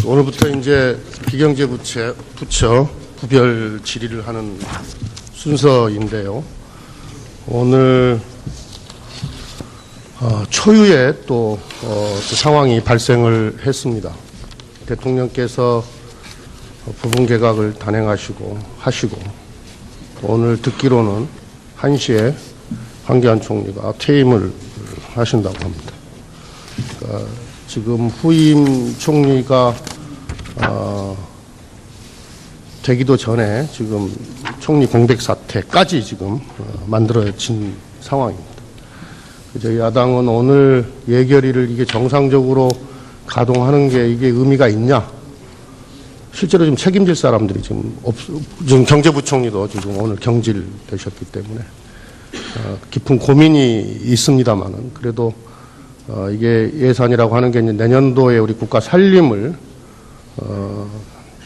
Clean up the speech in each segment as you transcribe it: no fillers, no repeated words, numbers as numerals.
오늘부터 이제 비경제 부처 부별 질의를 하는 순서인데요. 오늘 초유의 또 상황이 발생을 했습니다. 대통령께서 부분 개각을 단행하시고 오늘 듣기로는 1시에 황교안 총리가 퇴임을 하신다고 합니다. 그러니까 지금 후임 총리가 되기도 전에 지금 총리 공백 사태까지 지금 만들어진 상황입니다. 저희 야당은 오늘 예결위를 이게 정상적으로 가동하는 게 이게 의미가 있냐? 실제로 지금 책임질 사람들이 지금 경제부총리도 지금 오늘 경질되셨기 때문에 깊은 고민이 있습니다만은 그래도 이게 예산이라고 하는 게 이제 내년도에 우리 국가 살림을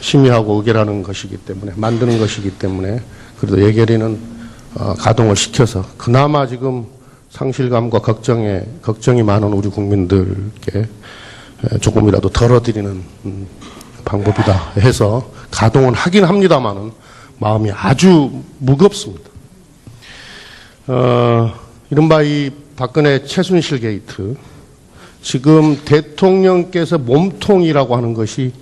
심의하고 의결하는 것이기 때문에 만드는 것이기 때문에 그래도 예결위는 가동을 시켜서 그나마 지금 상실감과 걱정이 많은 우리 국민들께 조금이라도 덜어드리는 방법이다 해서 가동은 하긴 합니다만은 마음이 아주 무겁습니다. 이른바 이 박근혜 최순실 게이트, 지금 대통령께서 몸통이라고 하는 것이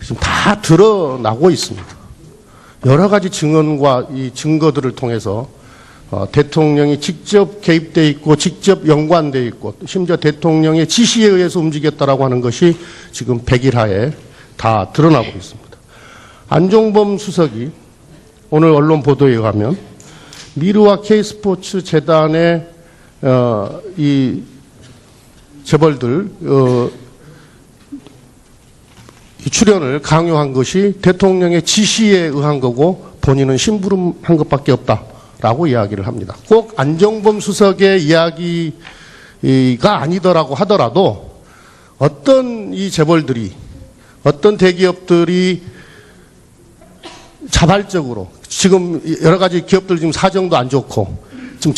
지금 다 드러나고 있습니다. 여러 가지 증언과 이 증거들을 통해서 대통령이 직접 개입돼 있고 직접 연관돼 있고 심지어 대통령의 지시에 의해서 움직였다라고 하는 것이 지금 백일하에 다 드러나고 있습니다. 안종범 수석이 오늘 언론 보도에 의하면 미르와 K스포츠 재단의 이 재벌들 이 출연을 강요한 것이 대통령의 지시에 의한 거고 본인은 심부름한 것밖에 없다라고 이야기를 합니다. 꼭 안종범 수석의 이야기가 아니더라고 하더라도 어떤 이 재벌들이 어떤 대기업들이 자발적으로 지금 여러 가지 기업들 지금 사정도 안 좋고 지금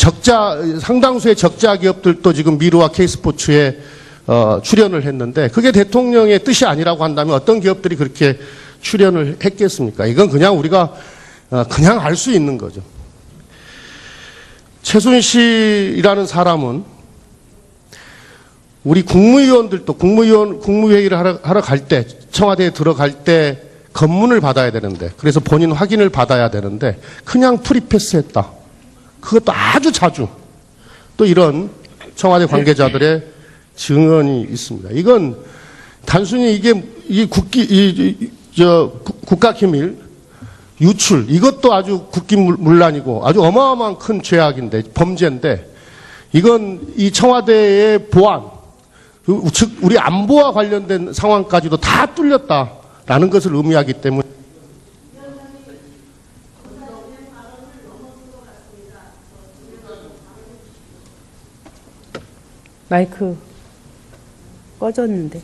상당수의 적자 기업들도 지금 미르와 K스포츠에 출연을 했는데 그게 대통령의 뜻이 아니라고 한다면 어떤 기업들이 그렇게 출연을 했겠습니까? 이건 그냥 우리가 그냥 알 수 있는 거죠. 최순실이라는 사람은 우리 국무위원들도 국무회의를 하러 갈 때 청와대에 들어갈 때 검문을 받아야 되는데 그래서 본인 확인을 받아야 되는데 그냥 프리패스했다. 그것도 아주 자주 또 이런 청와대 관계자들의 증언이 있습니다. 이건 단순히 이게 국가기밀 유출 이것도 아주 국기문란이고 아주 어마어마한 큰 죄악인데 범죄인데 이건 이 청와대의 보안 즉 우리 안보와 관련된 상황까지도 다 뚫렸다라는 것을 의미하기 때문에 마이크 꺼졌는데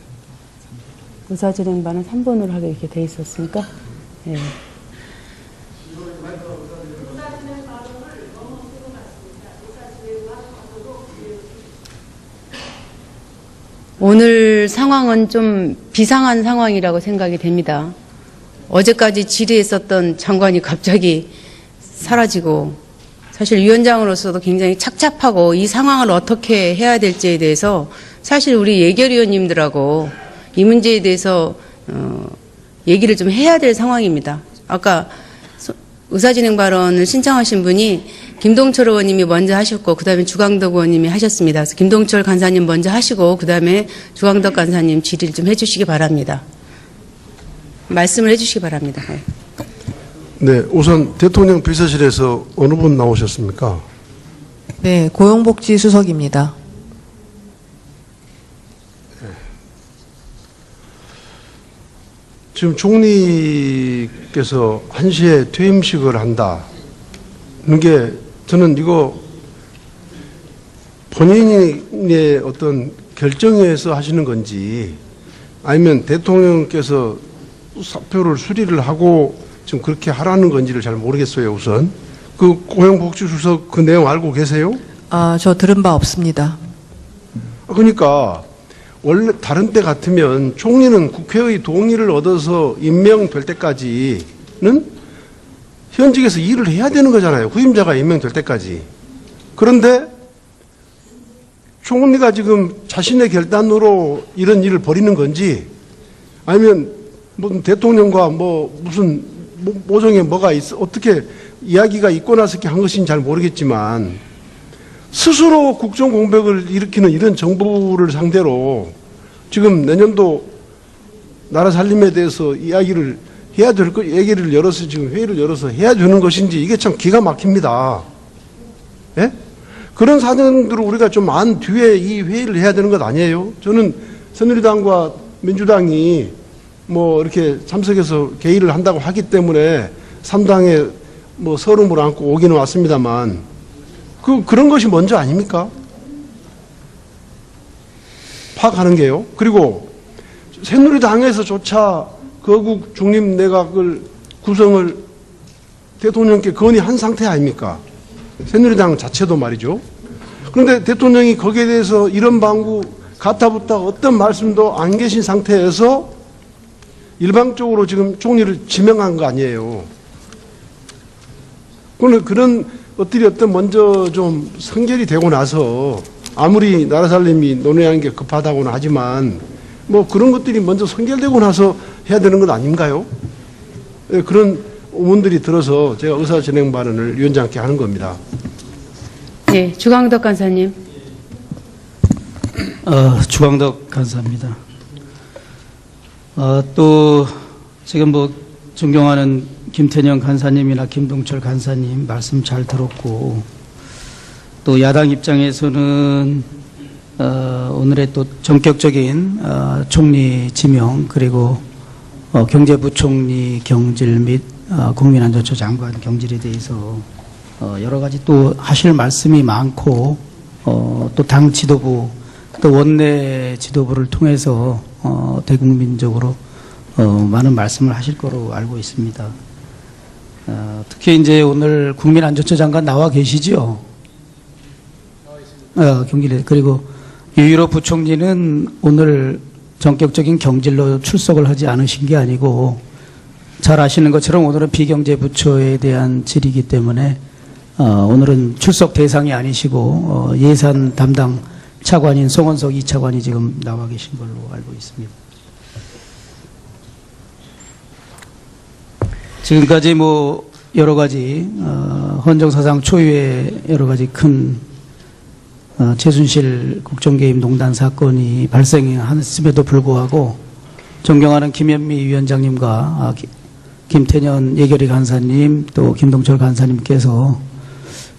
의사진행반은 3번으로 하게 이렇게 돼 있었으니까 예. 오늘 상황은 좀 비상한 상황이라고 생각이 됩니다. 어제까지 질의했었던 장관이 갑자기 사라지고 사실 위원장으로서도 굉장히 착잡하고 이 상황을 어떻게 해야 될지에 대해서 사실 우리 예결위원님들하고 이 문제에 대해서 얘기를 좀 해야 될 상황입니다. 아까 의사진행 발언을 신청하신 분이 김동철 의원님이 먼저 하셨고 그다음에 주광덕 의원님이 하셨습니다. 그래서 김동철 간사님 먼저 하시고 그다음에 주광덕 간사님 질의를 좀 해주시기 바랍니다. 말씀을 해주시기 바랍니다. 네, 우선 대통령 비서실에서 어느 분 나오셨습니까? 네, 고용복지 수석입니다. 네. 지금 총리께서 1시에 퇴임식을 한다는 게 저는 이거 본인의 어떤 결정에서 하시는 건지 아니면 대통령께서 사표를 수리를 하고 지금 그렇게 하라는 건지를 잘 모르겠어요. 우선 그 고용복지수석 그 내용 알고 계세요? 저 들은 바 없습니다. 그러니까 원래 다른 때 같으면 총리는 국회의 동의를 얻어서 임명될 때까지는 현직에서 일을 해야 되는 거잖아요. 후임자가 임명될 때까지. 그런데 총리가 지금 자신의 결단으로 이런 일을 벌이는 건지 아니면 무슨 대통령과 무슨 모종에 뭐가 어떻게 이야기가 있고 나서 이렇게 한 것인지 잘 모르겠지만 스스로 국정 공백을 일으키는 이런 정부를 상대로 지금 내년도 나라 살림에 대해서 이야기를 해야 될 거, 얘기를 열어서 지금 회의를 열어서 해야 되는 것인지 이게 참 기가 막힙니다. 예? 그런 사정들을 우리가 좀 안 뒤에 이 회의를 해야 되는 것 아니에요? 저는 새누리당과 민주당이 이렇게 참석해서 개의를 한다고 하기 때문에 3당에 서름을 안고 오기는 왔습니다만 그런 것이 먼저 아닙니까? 파악하는 게요. 그리고 새누리당에서조차 거국 중립내각을 구성을 대통령께 건의한 상태 아닙니까? 새누리당 자체도 말이죠. 그런데 대통령이 거기에 대해서 이런 방구 가타부타 어떤 말씀도 안 계신 상태에서 일방적으로 지금 총리를 지명한 거 아니에요. 그런 어떤 먼저 좀 선결이 되고 나서 아무리 나라 살림이 논의하는 게 급하다고는 하지만 그런 것들이 먼저 선결되고 나서 해야 되는 것 아닌가요? 그런 의문들이 들어서 제가 의사진행 발언을 위원장께 하는 겁니다. 네, 주광덕 간사님. 주광덕 간사입니다. 또 지금 존경하는 김태년 간사님이나 김동철 간사님 말씀 잘 들었고 또 야당 입장에서는 오늘의 또 전격적인 총리 지명 그리고 경제부총리 경질 및 국민안전처 장관 경질에 대해서 여러 가지 또 하실 말씀이 많고 또 당 지도부 또 원내 지도부를 통해서 대국민적으로 많은 말씀을 하실 거로 알고 있습니다. 특히 이제 오늘 국민안전처 장관 나와 계시죠? 경질에 그리고 유일호 부총리는 오늘 전격적인 경질로 출석을 하지 않으신 게 아니고 잘 아시는 것처럼 오늘은 비경제부처에 대한 질이기 때문에 오늘은 출석 대상이 아니시고 예산 담당 차관인 송원석 2차관이 지금 나와 계신 걸로 알고 있습니다. 지금까지 여러 가지 헌정사상 초유의 여러 가지 큰 최순실 국정개입 농단 사건이 발생했음에도 불구하고 존경하는 김현미 위원장님과 김태년 예결위 간사님 또 김동철 간사님께서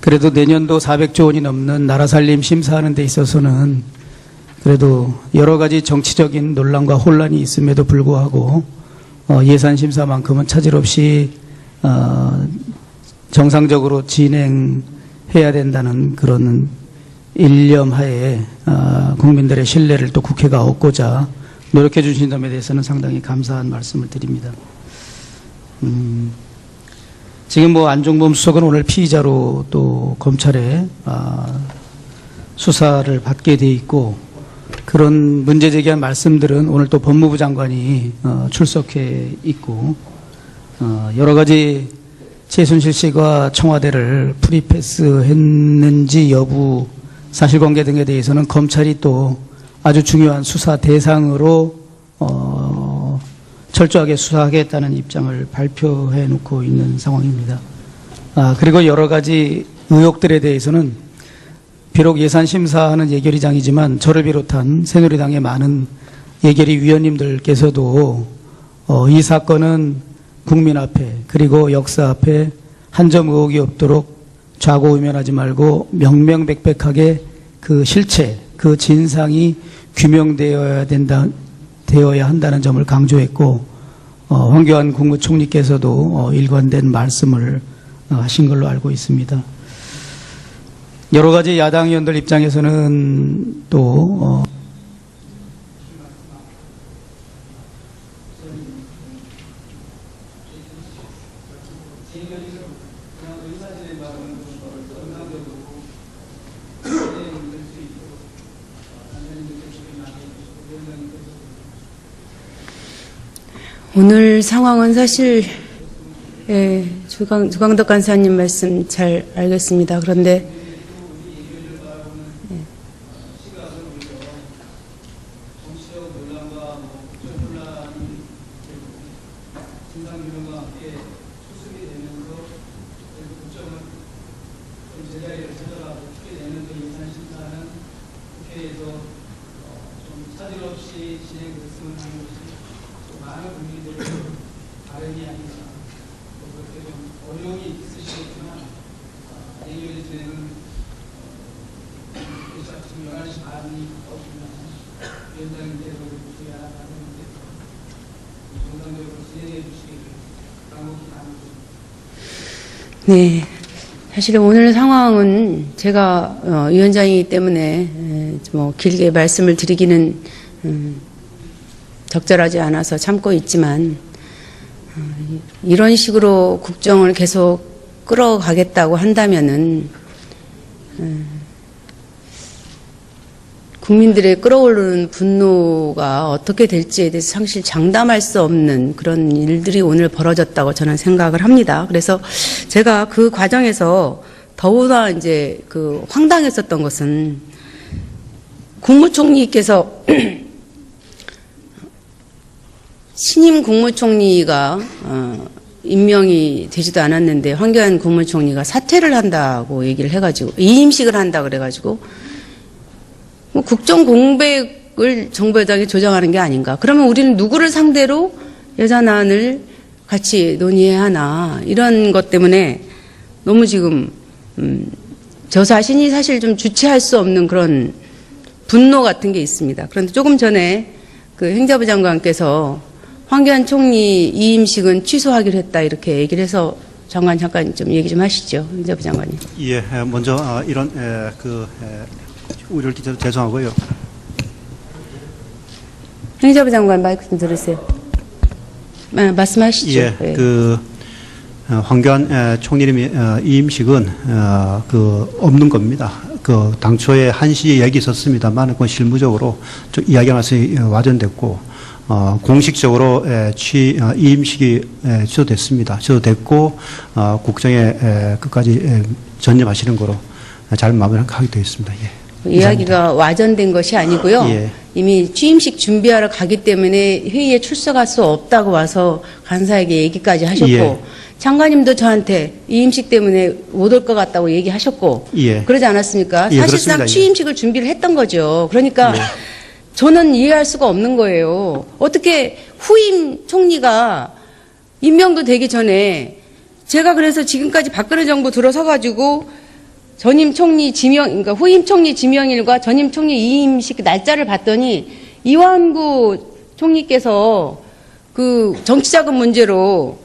그래도 내년도 400조 원이 넘는 나라 살림 심사하는 데 있어서는 그래도 여러 가지 정치적인 논란과 혼란이 있음에도 불구하고 예산 심사만큼은 차질 없이 정상적으로 진행해야 된다는 그런 일념하에 국민들의 신뢰를 또 국회가 얻고자 노력해 주신 점에 대해서는 상당히 감사한 말씀을 드립니다. 지금 안종범 수석은 오늘 피의자로 또 검찰에 수사를 받게 돼 있고 그런 문제 제기한 말씀들은 오늘 또 법무부 장관이 출석해 있고 여러 가지 최순실 씨가 청와대를 프리패스했는지 여부 사실관계 등에 대해서는 검찰이 또 아주 중요한 수사 대상으로 철저하게 수사하겠다는 입장을 발표해 놓고 있는 상황입니다. 그리고 여러 가지 의혹들에 대해서는 비록 예산심사하는 예결위장이지만 저를 비롯한 새누리당의 많은 예결위 위원님들께서도 이 사건은 국민 앞에 그리고 역사 앞에 한 점 의혹이 없도록 좌고우면하지 말고 명명백백하게 그 실체, 그 진상이 규명되어야 한다는 점을 강조했고 황교안 국무총리께서도 일관된 말씀을 하신 걸로 알고 있습니다. 여러 가지 야당 의원들 입장에서는 또 오늘 상황은 사실 주광덕 간사님 말씀 잘 알겠습니다. 그런데 네, 사실은 오늘 상황은 제가 위원장이기 때문에 뭐 길게 말씀을 드리기는 적절하지 않아서 참고 있지만 이런 식으로 국정을 계속 끌어가겠다고 한다면은 국민들의 끌어오르는 분노가 어떻게 될지에 대해서 사실 장담할 수 없는 그런 일들이 오늘 벌어졌다고 저는 생각을 합니다. 그래서 제가 그 과정에서 더구나 이제 그 황당했었던 것은 국무총리께서 신임 국무총리가 임명이 되지도 않았는데 황교안 국무총리가 사퇴를 한다고 얘기를 해가지고 이임식을 한다 그래가지고 뭐 국정 공백을 정부 여당이 조정하는 게 아닌가. 그러면 우리는 누구를 상대로 예산안을 같이 논의해야 하나. 이런 것 때문에 너무 지금 저 자신이 사실 좀 주체할 수 없는 그런 분노 같은 게 있습니다. 그런데 조금 전에 그 행자부 장관께서 황교안 총리 이임식은 취소하기로 했다 이렇게 얘기를 해서 장관 잠깐 좀 얘기 좀 하시죠. 행자부 장관님. 예, 먼저 이런 우려를 끼쳐서 죄송하고요. 행자부 장관 마이크 좀 들으세요. 말씀하시죠. 예, 네. 황교안 총리님의 이임식은 없는 겁니다. 당초에 1시에 얘기 있었습니다만 그건 실무적으로 좀 이야기가 나서 와전됐고 공식적으로 이임식이 취소됐습니다. 취소됐고 국정에 끝까지 전념하시는 거로 잘 마무리하게 되어 있습니다. 예. 이야기가 와전된 것이 아니고요. 예. 이미 취임식 준비하러 가기 때문에 회의에 출석할 수 없다고 와서 간사에게 얘기까지 하셨고 예. 장관님도 저한테 이임식 때문에 못 올 것 같다고 얘기하셨고 예. 그러지 않았습니까? 예, 사실상 그렇습니다. 취임식을 준비를 했던 거죠. 그러니까 예. 저는 이해할 수가 없는 거예요. 어떻게 후임 총리가 임명도 되기 전에 제가 그래서 지금까지 박근혜 정부 들어서가지고 전임 총리 지명, 그러니까 후임 총리 지명일과 전임 총리 이임식 날짜를 봤더니 이완구 총리께서 그 정치자금 문제로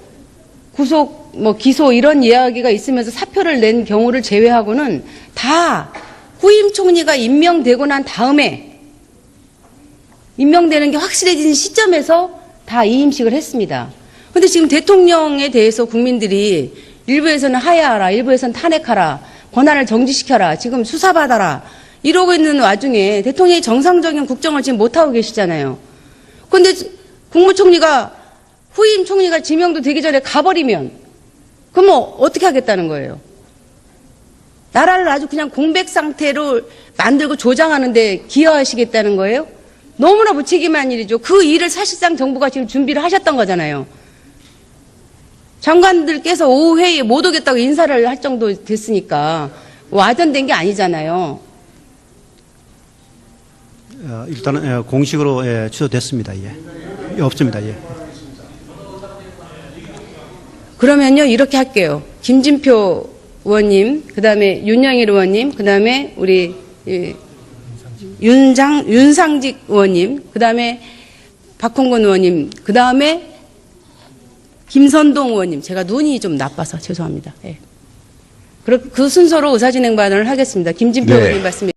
구속, 기소 이런 이야기가 있으면서 사표를 낸 경우를 제외하고는 다 후임 총리가 임명되고 난 다음에 임명되는 게 확실해진 시점에서 다 이임식을 했습니다. 그런데 지금 대통령에 대해서 국민들이 일부에서는 하야하라, 일부에서는 탄핵하라, 권한을 정지시켜라, 지금 수사받아라 이러고 있는 와중에 대통령이 정상적인 국정을 지금 못하고 계시잖아요. 그런데 국무총리가 후임 총리가 지명도 되기 전에 가버리면 그럼 어떻게 하겠다는 거예요? 나라를 아주 그냥 공백 상태로 만들고 조장하는 데 기여하시겠다는 거예요? 너무나 무책임한 일이죠. 그 일을 사실상 정부가 지금 준비를 하셨던 거잖아요. 장관들께서 오후 회의에 못 오겠다고 인사를 할 정도 됐으니까 와전된 게 아니잖아요. 일단은 공식으로 취소됐습니다. 예. 없습니다. 예. 그러면요 이렇게 할게요. 김진표 의원님, 그 다음에 윤영일 의원님, 그 다음에 우리 윤상직 의원님, 그 다음에 박홍근 의원님, 그 다음에 김선동 의원님. 제가 눈이 좀 나빠서 죄송합니다. 예. 그 순서로 의사진행 발언을 하겠습니다. 김진표 네. 의원님 말씀.